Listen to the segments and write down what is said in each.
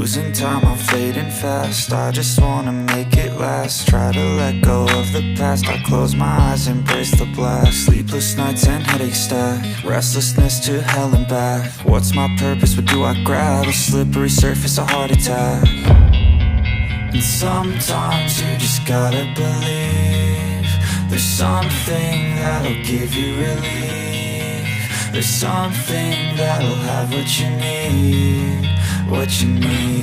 Losing time, I'm fading fast. I just wanna make it last. Try to let go of the past. I close my eyes, embrace the blast. Sleepless nights and headache stack. Restlessness to hell and back. What's my purpose, what do I grab? A slippery surface, a heart attack. And sometimes you just gotta believe there's something that'll give you relief. There's something that'll have what you need, what you need.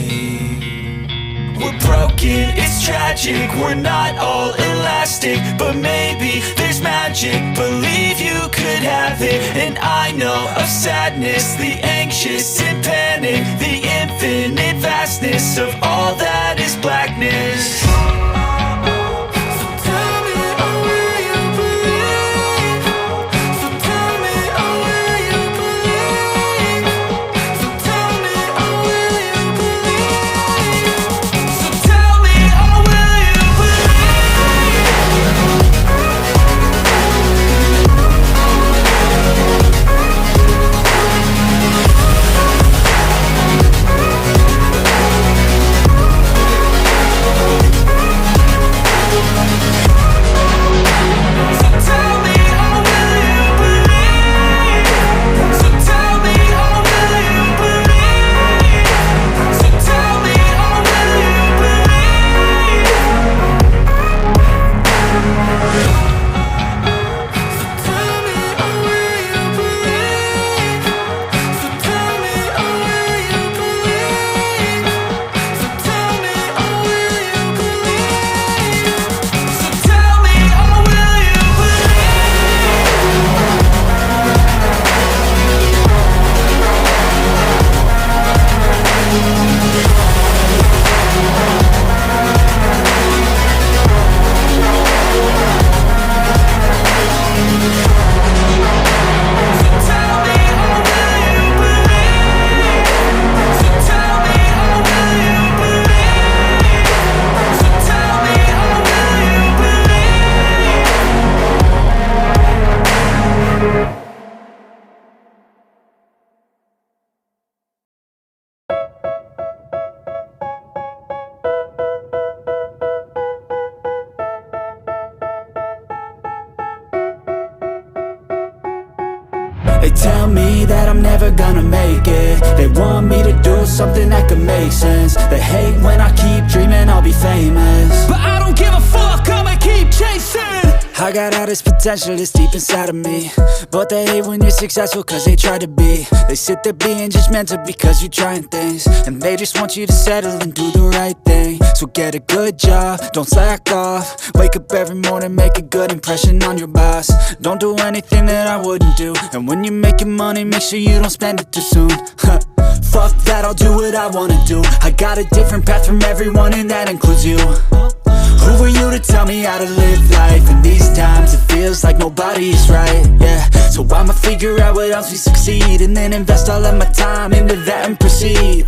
We're broken, it's tragic, we're not all elastic, but maybe there's magic. Believe you could have it, and I know of sadness, the anxious and panic, the infinite vastness of all that is blackness. They tell me that I'm never gonna make it. They want me to do something that could make sense. They hate when I keep dreaming I'll be famous, but I don't give a fuck, I'ma keep chasing. I got all this potential that's deep inside of me, but they hate when you're successful cause they try to be. They sit there being judgmental because you're trying things, and they just want you to settle and do the right thing. So get a good job, don't slack off. Wake up every morning, make a good impression on your boss. Don't do anything that I wouldn't do, and when you're making money, make sure you don't spend it too soon. Fuck that, I'll do what I wanna do. I got a different path from everyone, and that includes you. Who are you to tell me how to live life? In these times it feels like nobody's right, yeah. So I'ma figure out what else we succeed, and then invest all of my time into that and proceed.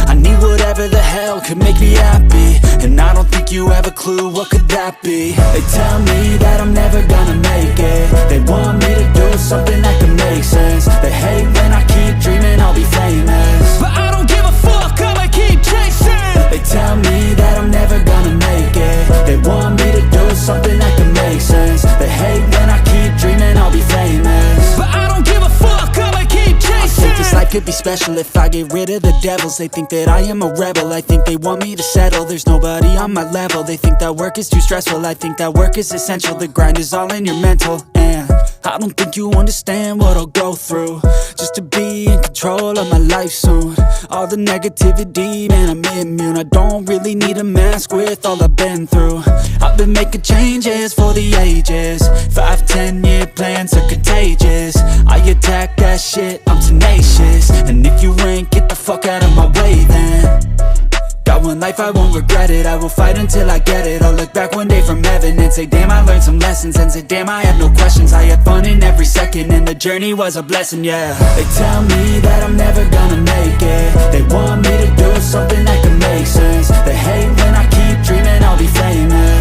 I need whatever the hell could make me happy, and I don't think you have a clue what could that be. They tell me that I'm never gonna make it. They want me to do something that could make sense. They hate when I keep dreaming I'll be famous, but I don't give a fuck, I'ma keep chasing. They tell me that I'm never gonna make it. They want me to do something that could make sense. They hate when I keep dreaming I'll be famous, but I don't give a fuck, I'ma keep chasing. I think this life could be special if I get rid of the devils. They think that I am a rebel, I think they want me to settle. There's nobody on my level. They think that work is too stressful, I think that work is essential. The grind is all in your mental, and I don't think you understand what I'll go through just to be in control of my life soon. All the negativity, man, I'm immune. I don't really need a mask with all I've been through. I've been making changes for the ages. 5-10 year plans are contagious. I attack that shit, I'm tenacious. And if you ain't, get the fuck out of my way then. Got one life, I won't regret it. I will fight until I get it. I'll look back one day from heaven and say, damn, I learned some lessons. And say, damn, I had no questions. I had fun in every second, and the journey was a blessing, yeah. They tell me that I'm never gonna make it. They want me to do something that can make sense. They hate when I keep dreaming I'll be famous,